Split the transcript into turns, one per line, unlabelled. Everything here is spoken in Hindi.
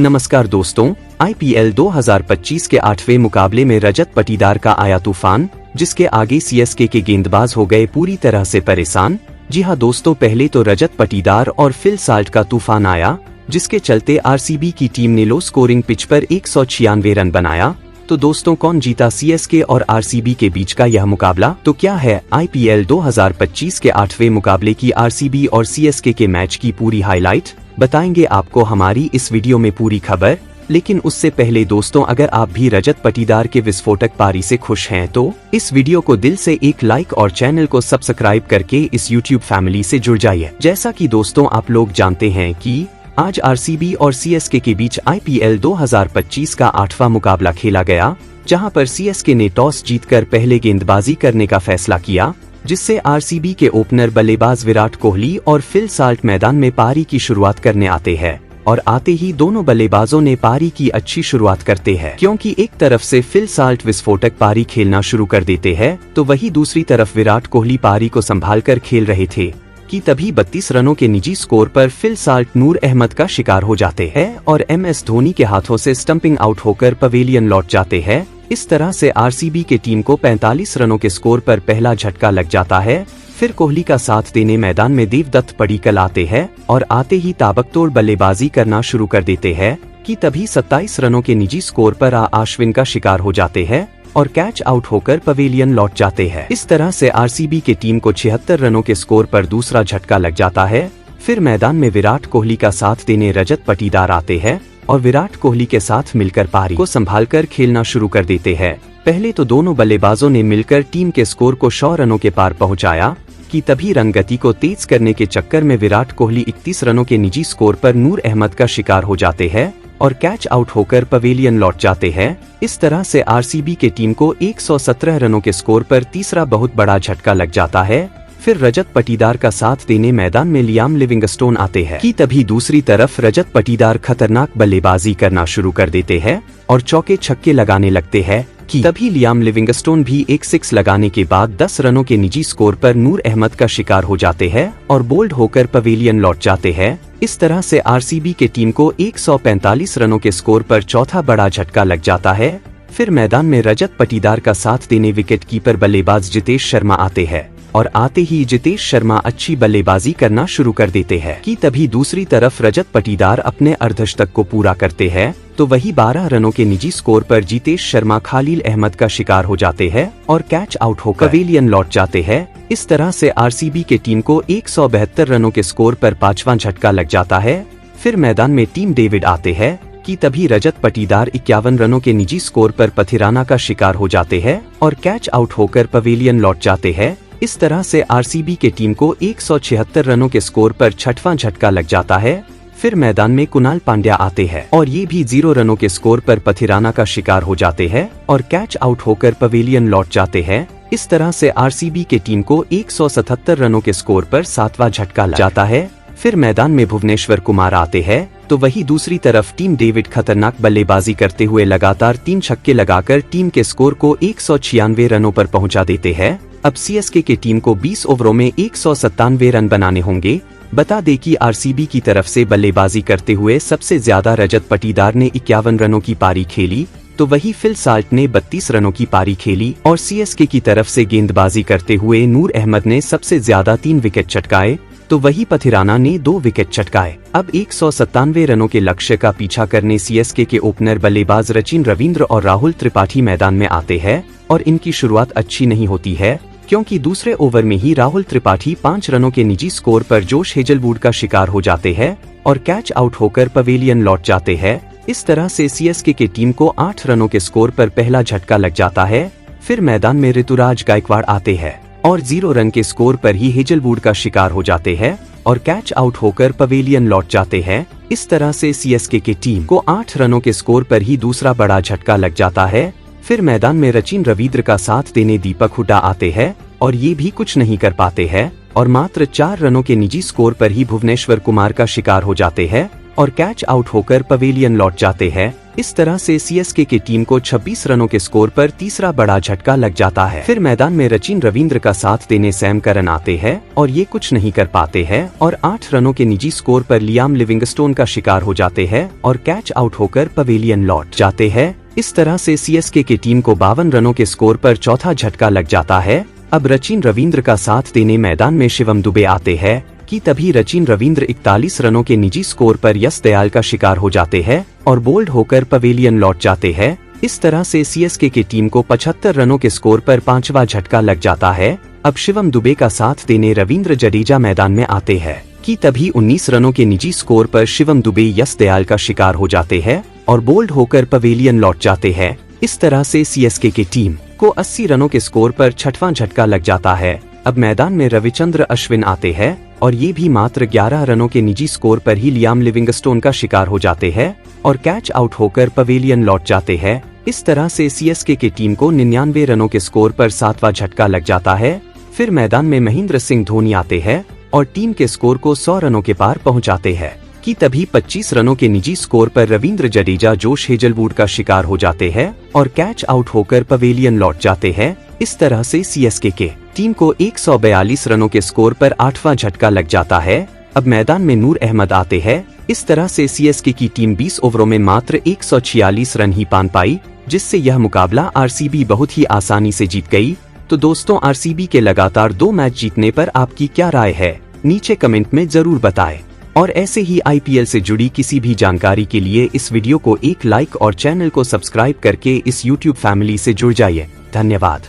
नमस्कार दोस्तों, आईपीएल 2025 के 8वें मुकाबले में रजत पाटीदार का आया तूफान, जिसके आगे सीएसके के गेंदबाज हो गए पूरी तरह से परेशान। जी हां दोस्तों, पहले तो रजत पाटीदार और फिल साल्ट का तूफान आया, जिसके चलते आरसीबी की टीम ने लो स्कोरिंग पिच पर 196 रन बनाया। तो दोस्तों, कौन जीता सीएसके और आरसीबी के बीच का यह मुकाबला? तो क्या है आईपीएल 2025 के 8वें मुकाबले की आरसीबी और सीएसके के मैच की पूरी हाईलाइट? बताएंगे आपको हमारी इस वीडियो में पूरी खबर। लेकिन उससे पहले दोस्तों, अगर आप भी रजत पाटीदार के विस्फोटक पारी से खुश हैं तो इस वीडियो को दिल से एक लाइक और चैनल को सब्सक्राइब करके इस यूट्यूब फैमिली से जुड़ जाइए। जैसा कि दोस्तों आप लोग जानते हैं कि आज आरसीबी और सीएसके के बीच आईपीएल 2025 का 8वां मुकाबला खेला गया, जहां पर सीएसके ने टॉस जीतकर पहले गेंदबाजी करने का फैसला किया, जिससे आरसीबी के ओपनर बल्लेबाज विराट कोहली और फिल साल्ट मैदान में पारी की शुरुआत करने आते हैं। और आते ही दोनों बल्लेबाजों ने पारी की अच्छी शुरुआत करते हैं, क्योंकि एक तरफ से फिल साल्ट विस्फोटक पारी खेलना शुरू कर देते हैं, तो वही दूसरी तरफ विराट कोहली पारी को संभालकर खेल रहे थे कि तभी 32 रनों के निजी स्कोर पर फिल साल्ट नूर अहमद का शिकार हो जाते हैं और एमएस धोनी के हाथों से स्टंपिंग आउट होकर पवेलियन लौट जाते हैं। इस तरह से आरसीबी के टीम को 45 रनों के स्कोर पर पहला झटका लग जाता है। फिर कोहली का साथ देने मैदान में देवदत्त पडिक्कल आते हैं और आते ही ताबड़तोड़ बल्लेबाजी करना शुरू कर देते हैं कि तभी 27 रनों के निजी स्कोर पर अश्विन का शिकार हो जाते हैं और कैच आउट होकर पवेलियन लौट जाते हैं। इस तरह से आरसीबी की टीम को 76 रनों के स्कोर पर दूसरा झटका लग जाता है। फिर मैदान में विराट कोहली का साथ देने रजत पाटीदार आते हैं और विराट कोहली के साथ मिलकर पारी को संभालकर खेलना शुरू कर देते हैं। पहले तो दोनों बल्लेबाजों ने मिलकर टीम के स्कोर को 100 रनों के पार पहुंचाया कि तभी रनगति को तेज करने के चक्कर में विराट कोहली 31 रनों के निजी स्कोर पर नूर अहमद का शिकार हो जाते हैं और कैच आउट होकर पवेलियन लौट जाते हैं। इस तरह से आरसीबी के टीम को 117 रनों के स्कोर पर तीसरा बहुत बड़ा झटका लग जाता है। फिर रजत पाटीदार का साथ देने मैदान में लियाम लिविंगस्टोन आते हैं कि तभी दूसरी तरफ रजत पाटीदार खतरनाक बल्लेबाजी करना शुरू कर देते हैं और चौके छक्के लगाने लगते हैं कि तभी लियाम लिविंगस्टोन भी एक 6 लगाने के बाद 10 रनों के निजी स्कोर पर नूर अहमद का शिकार हो जाते हैं और बोल्ड होकर पवेलियन लौट जाते हैं। इस तरह से आरसीबी के टीम को 145 रनों के स्कोर पर चौथा बड़ा झटका लग जाता है। फिर मैदान में रजत पाटीदार का साथ देने विकेट कीपर बल्लेबाज जितेश शर्मा आते हैं और आते ही जितेश शर्मा अच्छी बल्लेबाजी करना शुरू कर देते हैं कि तभी दूसरी तरफ रजत पाटीदार अपने अर्धशतक को पूरा करते हैं, तो वही 12 रनों के निजी स्कोर पर जितेश शर्मा खलील अहमद का शिकार हो जाते हैं और कैच आउट होकर पवेलियन लौट जाते हैं। इस तरह से आरसीबी के टीम को 172 रनों के स्कोर पर 5वां झटका लग जाता है। फिर मैदान में टीम डेविड आते हैं कि तभी रजत पाटीदार 51 रनों के निजी स्कोर पर पथिराना का शिकार हो जाते हैं और कैच आउट होकर पवेलियन लौट जाते हैं। इस तरह से आरसीबी के टीम को 176 रनों के स्कोर पर 6वां झटका लग जाता है। फिर मैदान में कुणाल पांड्या आते हैं और ये भी 0 रनों के स्कोर पर पथिराना का शिकार हो जाते हैं और कैच आउट होकर पवेलियन लौट जाते हैं। इस तरह से आरसीबी के टीम को 177 रनों के स्कोर पर 7वां झटका लग जाता है। फिर मैदान में भुवनेश्वर कुमार आते हैं, तो वही दूसरी तरफ टीम डेविड खतरनाक बल्लेबाजी करते हुए लगातार 3 छक्के लगाकर टीम के स्कोर को 196 रनों पर पहुंचा देते हैं। अब सीएसके की टीम को 20 ओवरों में 197 रन बनाने होंगे। बता दें कि आरसीबी की तरफ से बल्लेबाजी करते हुए सबसे ज्यादा रजत पाटीदार ने 51 रनों की पारी खेली, तो वही फिल साल्ट ने 32 रनों की पारी खेली और सीएसके की तरफ से गेंदबाजी करते हुए नूर अहमद ने सबसे ज्यादा 3 विकेट चटकाए, तो वही पथिराना ने 2 विकेट चटकाए। अब 197 रनों के लक्ष्य का पीछा करने सीएसके के ओपनर बल्लेबाज सचिन रविंद्र और राहुल त्रिपाठी मैदान में आते हैं और इनकी शुरुआत अच्छी नहीं होती है, क्योंकि दूसरे ओवर में ही राहुल त्रिपाठी 5 रनों के निजी स्कोर पर जोश हेजलवुड का शिकार हो जाते हैं और कैच आउट होकर पवेलियन लौट जाते हैं। इस तरह से सीएसके की टीम को 8 रनों के स्कोर पर पहला झटका लग जाता है। फिर मैदान में ऋतुराज गायकवाड़ आते हैं और 0 रन के स्कोर पर ही हेजलवुड का शिकार हो जाते हैं और कैच आउट होकर पवेलियन लौट जाते हैं। इस तरह से सीएसके की टीम को 8 रनों के स्कोर पर ही दूसरा बड़ा झटका लग जाता है। फिर मैदान में सचिन रविंद्र का साथ देने दीपक हुड्डा आते हैं और ये भी कुछ नहीं कर पाते हैं और मात्र 4 रनों के निजी स्कोर पर ही भुवनेश्वर कुमार का शिकार हो जाते हैं और कैच आउट होकर पवेलियन लौट जाते हैं। इस तरह से सीएसके की टीम को 26 रनों के स्कोर पर तीसरा बड़ा झटका लग जाता है। फिर मैदान में सचिन रविंद्र का साथ देने सैम करन आते हैं और ये कुछ नहीं कर पाते हैं और 8 रनों के निजी स्कोर पर लियाम लिविंगस्टोन का शिकार हो जाते हैं और कैच आउट होकर पवेलियन लौट जाते हैं। इस तरह से सीएसके की टीम को 52 रनों के स्कोर पर चौथा झटका लग जाता है। अब सचिन रविंद्र का साथ देने मैदान में शिवम दुबे आते हैं कि तभी सचिन रविंद्र 41 रनों के निजी स्कोर पर यश दयाल का शिकार हो जाते हैं और बोल्ड होकर पवेलियन लौट जाते हैं। इस तरह से सीएसके की टीम को 75 रनों के स्कोर पर पांचवा झटका लग जाता है। अब शिवम दुबे का साथ देने रविंद्र जडेजा मैदान में आते हैं कि तभी 19 रनों के निजी स्कोर पर शिवम दुबे यश दयाल का शिकार हो जाते हैं और बोल्ड होकर पवेलियन लौट जाते हैं। इस तरह से सीएसके की टीम को 80 रनों के स्कोर पर छठवां झटका लग जाता है। अब मैदान में रविचंद्र अश्विन आते हैं और ये भी मात्र 11 रनों के निजी स्कोर पर ही लियाम लिविंगस्टोन का शिकार हो जाते हैं और कैच आउट होकर पवेलियन लौट जाते हैं। इस तरह से सीएसके की टीम को 99 रनों के स्कोर पर 7वां झटका लग जाता है। फिर मैदान में महेंद्र सिंह धोनी आते हैं और टीम के स्कोर को 100 रनों के पार पहुंचाते हैं कि तभी 25 रनों के निजी स्कोर पर रविंद्र जडेजा जोश हेजलवुड का शिकार हो जाते हैं और कैच आउट होकर पवेलियन लौट जाते हैं। इस तरह से सीएसके के टीम को 142 रनों के स्कोर पर 8वां झटका लग जाता है। अब मैदान में नूर अहमद आते हैं। इस तरह से सीएसके की टीम 20 ओवरों में मात्र 146 रन ही पान पाई, जिससे यह मुकाबला आरसीबी बहुत ही आसानी से जीत गई। तो दोस्तों, आरसीबी के लगातार 2 मैच जीतने पर आपकी क्या राय है, नीचे कमेंट में जरूर बताएं। और ऐसे ही आईपीएल से जुड़ी किसी भी जानकारी के लिए इस वीडियो को एक लाइक और चैनल को सब्सक्राइब करके इस यूट्यूब फैमिली से जुड़ जाइए। धन्यवाद।